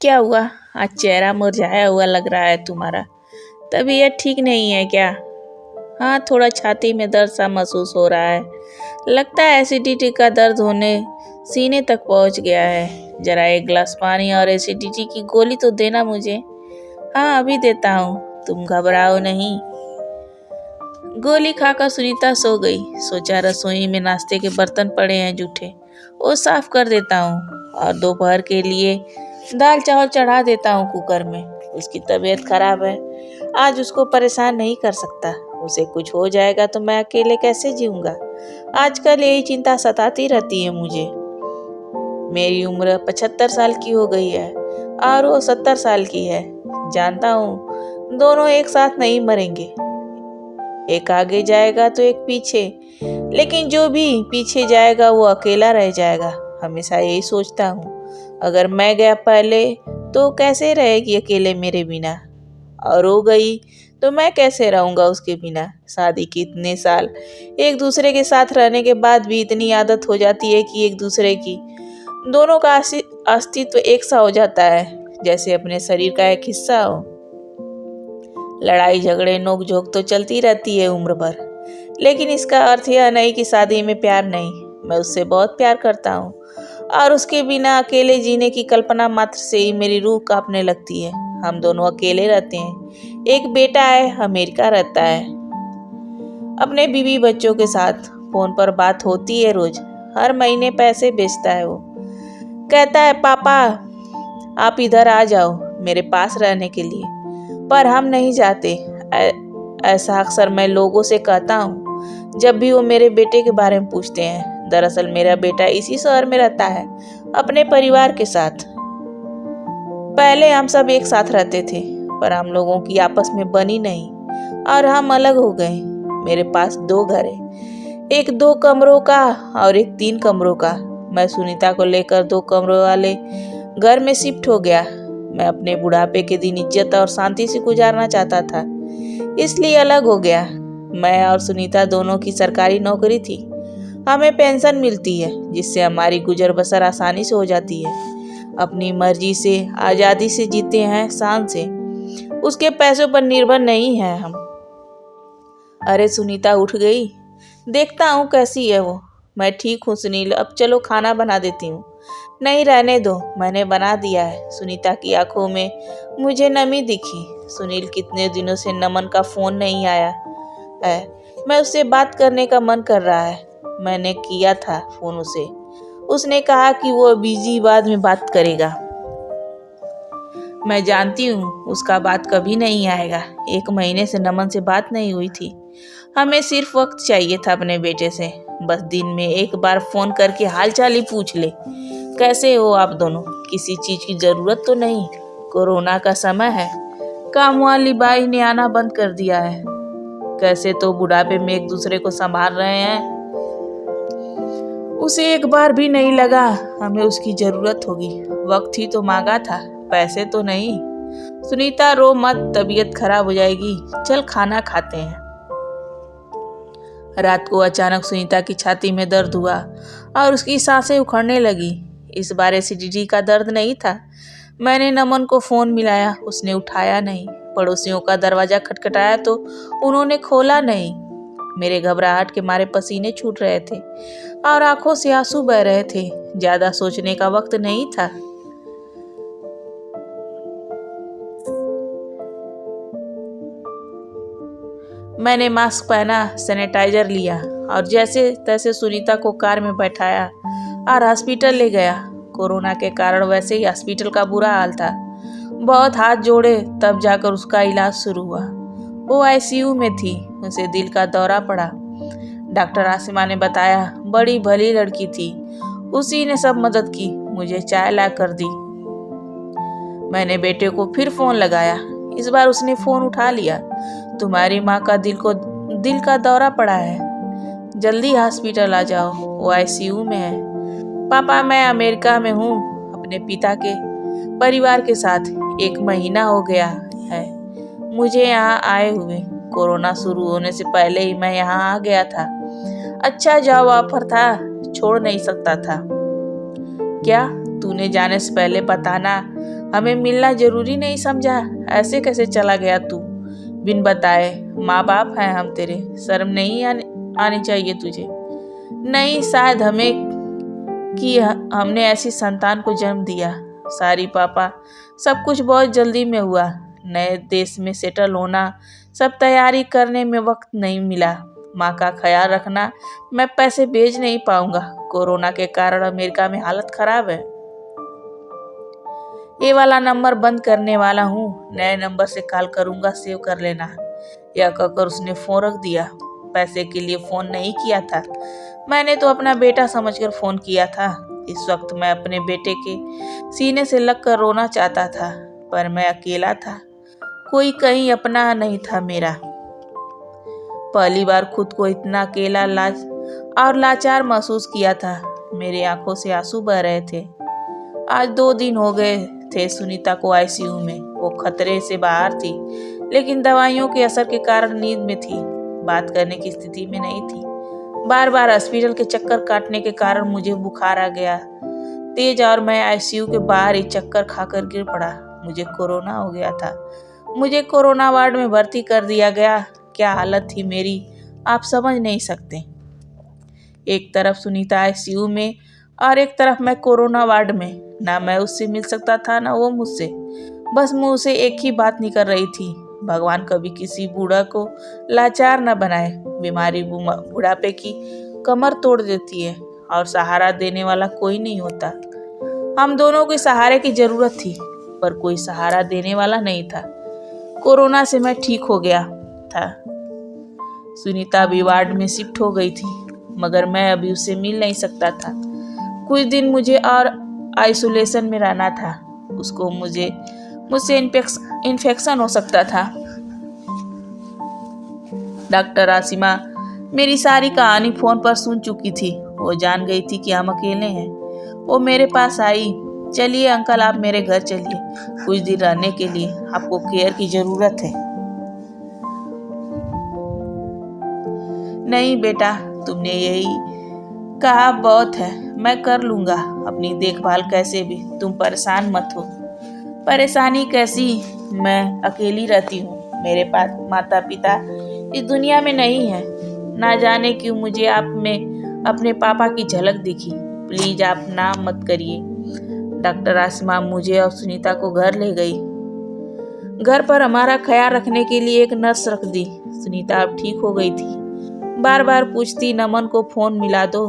क्या हुआ? आज चेहरा मुरझाया हुआ लग रहा है तुम्हारा। तबीयत ठीक नहीं है क्या? हाँ, थोड़ा छाती में दर्द सा महसूस हो रहा है। लगता है एसिडिटी का दर्द होने सीने तक पहुंच गया है। जरा एक गिलास पानी और एसिडिटी की गोली तो देना मुझे। हाँ, अभी देता हूँ, तुम घबराओ नहीं। गोली खाकर सुनीता सो गई। सोचा रसोई में नाश्ते के बर्तन पड़े हैं जूठे, वो साफ कर देता हूँ और दोपहर के लिए दाल चावल चढ़ा देता हूँ कुकर में। उसकी तबीयत खराब है, आज उसको परेशान नहीं कर सकता। उसे कुछ हो जाएगा तो मैं अकेले कैसे जीऊंगा। आजकल यही चिंता सताती रहती है मुझे। मेरी उम्र 75 साल की हो गई है और वो 70 साल की है। जानता हूँ दोनों एक साथ नहीं मरेंगे, एक आगे जाएगा तो एक पीछे, लेकिन जो भी पीछे जाएगा वो अकेला रह जाएगा। हमेशा यही सोचता हूँ, अगर मैं गया पहले तो कैसे रहेगी अकेले मेरे बिना, और वो गई तो मैं कैसे रहूँगा उसके बिना। शादी के इतने साल एक दूसरे के साथ रहने के बाद भी इतनी आदत हो जाती है कि एक दूसरे की दोनों का अस्तित्व एक सा हो जाता है, जैसे अपने शरीर का एक हिस्सा हो। लड़ाई झगड़े नोक झोंक तो चलती रहती है उम्र भर, लेकिन इसका अर्थ यह नहीं कि शादी में प्यार नहीं। मैं उससे बहुत प्यार करता हूँ और उसके बिना अकेले जीने की कल्पना मात्र से ही मेरी रूह कांपने लगती है। हम दोनों अकेले रहते हैं। एक बेटा है, अमेरिका रहता है अपने बीवी बच्चों के साथ। फोन पर बात होती है रोज। हर महीने पैसे भेजता है वो। कहता है पापा आप इधर आ जाओ मेरे पास रहने के लिए, पर हम नहीं जाते। ऐसा अक्सर मैं लोगों से कहता हूँ जब भी वो मेरे बेटे के बारे में पूछते हैं। दरअसल मेरा बेटा इसी शहर में रहता है अपने परिवार के साथ। पहले हम सब एक साथ रहते थे, पर हम लोगों की आपस में बनी नहीं और हम अलग हो गए। मेरे पास 2 घर है, एक 2 कमरों का और एक 3 कमरों का। मैं सुनीता को लेकर 2 कमरों वाले घर में शिफ्ट हो गया। मैं अपने बुढ़ापे के दिन इज्जत और शांति से गुजारना चाहता था, इसलिए अलग हो गया। मैं और सुनीता दोनों की सरकारी नौकरी थी। हमें पेंशन मिलती है जिससे हमारी गुजर बसर आसानी से हो जाती है। अपनी मर्जी से आज़ादी से जीते हैं, शान से। उसके पैसों पर निर्भर नहीं है हम। अरे सुनीता उठ गई, देखता हूँ कैसी है वो। मैं ठीक हूँ सुनील, अब चलो खाना बना देती हूँ। नहीं रहने दो, मैंने बना दिया है। सुनीता की आंखों में मुझे नमी दिखी। सुनील कितने दिनों से नमन का फोन नहीं आया है, मैं उससे बात करने का मन कर रहा है। मैंने किया था फोन उसे, उसने कहा कि वो बिजी, बाद में बात करेगा। मैं जानती हूँ उसका बात कभी नहीं आएगा। 1 महीने से नमन से बात नहीं हुई थी। हमें सिर्फ वक्त चाहिए था अपने बेटे से। बस दिन में एक बार फोन करके हालचाल ही पूछ ले, कैसे हो आप दोनों। किसी चीज की जरूरत तो नहीं। कोरोना का समय है, काम वाली बाई ने आना बंद कर दिया है। कैसे तो बुढ़ापे में एक दूसरे को संभाल रहे हैं। उसे एक बार भी नहीं लगा हमें उसकी जरूरत होगी। वक्त ही तो मांगा था, पैसे तो नहीं। सुनीता रो मत, तबीयत खराब हो जाएगी। चल खाना खाते हैं। रात को अचानक सुनीता की छाती में दर्द हुआ और उसकी सांसें उखड़ने लगी। इस बार एसिडिटी का दर्द नहीं था। मैंने नमन को फोन मिलाया, उसने उठाया नहीं। पड़ोसियों का दरवाजा खटखटाया तो उन्होंने खोला नहीं। मेरे घबराहट के मारे पसीने छूट रहे थे और आंखों से आंसू बह रहे थे। ज्यादा सोचने का वक्त नहीं था। मैंने मास्क पहना, सैनिटाइजर लिया और जैसे तैसे सुनीता को कार में बैठाया और हॉस्पिटल ले गया। कोरोना के कारण वैसे ही हॉस्पिटल का बुरा हाल था। बहुत हाथ जोड़े तब जाकर उसका इलाज शुरू हुआ। वो आईसीयू में थी, उसे दिल का दौरा पड़ा। डॉक्टर आसिमा ने बताया, बड़ी भली लड़की थी, उसी ने सब मदद की, मुझे चाय ला कर दी। मैंने बेटे को फिर फोन लगाया। इस बार उसने फोन उठा लिया। तुम्हारी माँ का दिल का दौरा पड़ा है, जल्दी हॉस्पिटल आ जाओ, वो आईसीयू में है। पापा मैं अमेरिका में हूँ अपने पिता के परिवार के साथ। 1 महीना हो गया है मुझे यहाँ आए हुए। कोरोना शुरू होने से पहले ही मैं यहाँ आ गया था। अच्छा जॉब ऑफर था, छोड़ नहीं सकता था। क्या तूने जाने से पहले बताना हमें मिलना जरूरी नहीं समझा? ऐसे कैसे चला गया तू बिन बताए? माँ बाप हैं हम तेरे, शर्म नहीं आनी चाहिए तुझे? नहीं, शायद हमने ऐसी संतान को जन्म दिया। सारी पापा, सब कुछ बहुत जल्दी में हुआ। नए देश में सेटल होना, सब तैयारी करने में वक्त नहीं मिला। माँ का ख्याल रखना, मैं पैसे भेज नहीं पाऊंगा। कोरोना के कारण अमेरिका में हालत खराब है। ये वाला नंबर बंद करने वाला हूँ, नए नंबर से कॉल करूंगा, सेव कर लेना। यह कहकर उसने फोन रख दिया। पैसे के लिए फोन नहीं किया था, मैंने तो अपना बेटा समझकर फोन किया था। इस वक्त मैं अपने बेटे के सीने से लगकर रोना चाहता था, पर मैं अकेला था, कोई कहीं अपना नहीं था मेरा। पहली बार खुद को इतना अकेला और लाचार महसूस किया था। मेरे आंखों से आंसू बह रहे थे। आज 2 दिन हो गए थे सुनीता को आईसीयू में। वो खतरे से बाहर थी, लेकिन दवाइयों के असर के कारण नींद में थी, बात करने की स्थिति में नहीं थी। बार बार हॉस्पिटल के चक्कर काटने के कारण मुझे बुखार आ गया तेज, और मैं आईसीयू के बाहर ही चक्कर खाकर गिर पड़ा। मुझे कोरोना हो गया था। मुझे कोरोना वार्ड में भर्ती कर दिया गया। क्या हालत थी मेरी, आप समझ नहीं सकते। एक तरफ सुनीता आईसीयू में और एक तरफ मैं कोरोना वार्ड में। ना मैं उससे मिल सकता था, ना वो मुझसे। बस मुंह से एक ही बात निकल रही थी, भगवान कभी किसी बूढ़ा को लाचार न बनाए। बीमारी बुढ़ापे की कमर तोड़ देती है और सहारा देने वाला कोई नहीं होता। हम दोनों को सहारे की जरूरत थी, पर कोई सहारा देने वाला नहीं था। कोरोना से मैं ठीक हो गया था। सुनीता अभी वार्ड में शिफ्ट हो गई थी, मगर मैं अभी उससे मिल नहीं सकता था। कुछ दिन मुझे और आइसोलेशन में रहना था। उसको मुझसे इन्फेक्शन हो सकता था। डॉक्टर आसिमा मेरी सारी कहानी फोन पर सुन चुकी थी। वो जान गई थी कि हम अकेले हैं। वो मेरे पास आई, चलिए अंकल, आप मेरे घर चलिए कुछ दिन रहने के लिए, आपको केयर की जरूरत है। नहीं बेटा, तुमने यही कहा बहुत है, मैं कर लूंगा अपनी देखभाल कैसे भी, तुम परेशान मत हो। परेशानी कैसी, मैं अकेली रहती हूँ, मेरे पास माता पिता इस दुनिया में नहीं है। ना जाने क्यों मुझे आप में अपने पापा की झलक दिखी। प्लीज आप ना मत करिए। डॉक्टर आसिमा मुझे और सुनीता को घर ले गई। घर पर हमारा ख्याल रखने के लिए एक नर्स रख दी। सुनीता अब ठीक हो गई थी। बार बार पूछती, नमन को फोन मिला दो।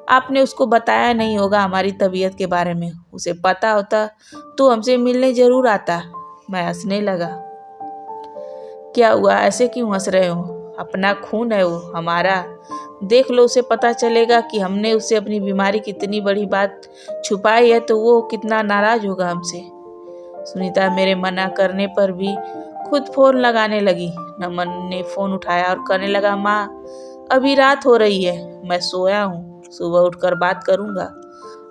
आपने उसको बताया नहीं होगा हमारी तबीयत के बारे में, उसे पता होता तो हमसे मिलने जरूर आता। मैं हंसने लगा। क्या हुआ, ऐसे क्यों हंस रहे हो? अपना खून है वो हमारा, देख लो, उसे पता चलेगा कि हमने उससे अपनी बीमारी की इतनी बड़ी बात छुपाई है तो वो कितना नाराज होगा हमसे। सुनीता मेरे मना करने पर भी खुद फोन लगाने लगी। नमन ने फोन उठाया और कहने लगा, माँ अभी रात हो रही है, मैं सोया हूँ, सुबह उठकर बात करूँगा,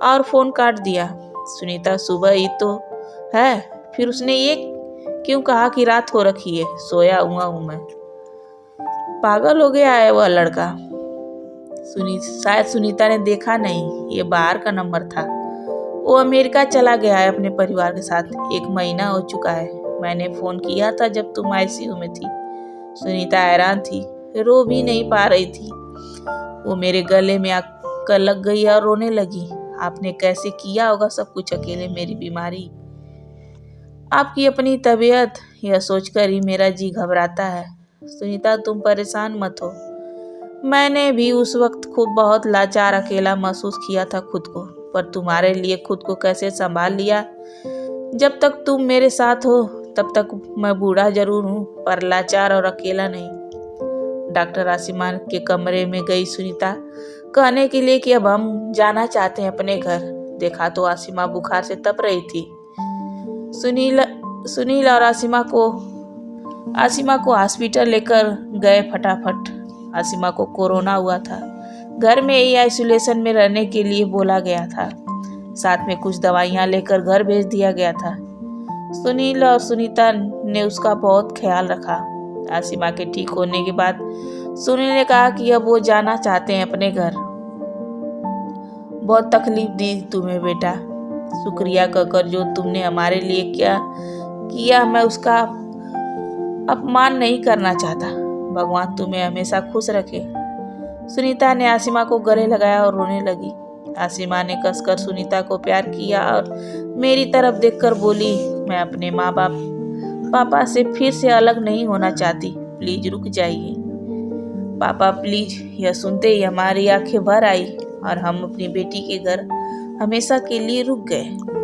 और फोन काट दिया। सुनीता, सुबह ही तो है, फिर उसने ये क्यों कहा कि रात हो रखी है? सोया हुआ हूँ मैं। पागल हो गया है वह लड़का। शायद सुनीता ने देखा नहीं, ये बाहर का नंबर था। वो अमेरिका चला गया है अपने परिवार के साथ, 1 महीना हो चुका है। मैंने फोन किया था जब तुम आईसीयू में थी। सुनीता हैरान थी, रो भी नहीं पा रही थी। वो मेरे गले में आकर लग गई और रोने लगी। आपने कैसे किया होगा सब कुछ अकेले, मेरी बीमारी, आपकी अपनी तबीयत, यह सोचकर ही मेरा जी घबराता है। सुनीता तुम परेशान मत हो, मैंने भी उस वक्त खूब बहुत लाचार अकेला महसूस किया था खुद को, पर तुम्हारे लिए खुद को कैसे संभाल लिया। जब तक तुम मेरे साथ हो तब तक मैं बूढ़ा जरूर हूँ, पर लाचार और अकेला नहीं। डॉक्टर आसिमा के कमरे में गई सुनीता, कहने के लिए कि अब हम जाना चाहते हैं अपने घर। देखा तो आसिमा बुखार से तप रही थी। सुनील और आसिमा को हॉस्पिटल लेकर गए फटाफट। आसिमा को कोरोना हुआ था, घर में ही आइसोलेशन में रहने के लिए बोला गया था। साथ में कुछ दवाइयाँ लेकर घर भेज दिया गया था। सुनील और सुनीता ने उसका बहुत ख्याल रखा। आसिमा के ठीक होने के बाद सुनील ने कहा कि अब वो जाना चाहते हैं अपने घर। बहुत तकलीफ दी तुम्हें बेटा, शुक्रिया कहकर जो तुमने हमारे लिए क्या किया, मैं उसका अपमान नहीं करना चाहता। भगवान तुम्हें हमेशा खुश रखे। सुनीता ने आसिमा को गले लगाया और रोने लगी। आसिमा ने कसकर सुनीता को प्यार किया और मेरी तरफ देखकर बोली, मैं अपने माँ बाप पापा से फिर से अलग नहीं होना चाहती, प्लीज रुक जाइए पापा प्लीज। यह सुनते ही हमारी आंखें भर आई और हम अपनी बेटी के घर हमेशा के लिए रुक गए।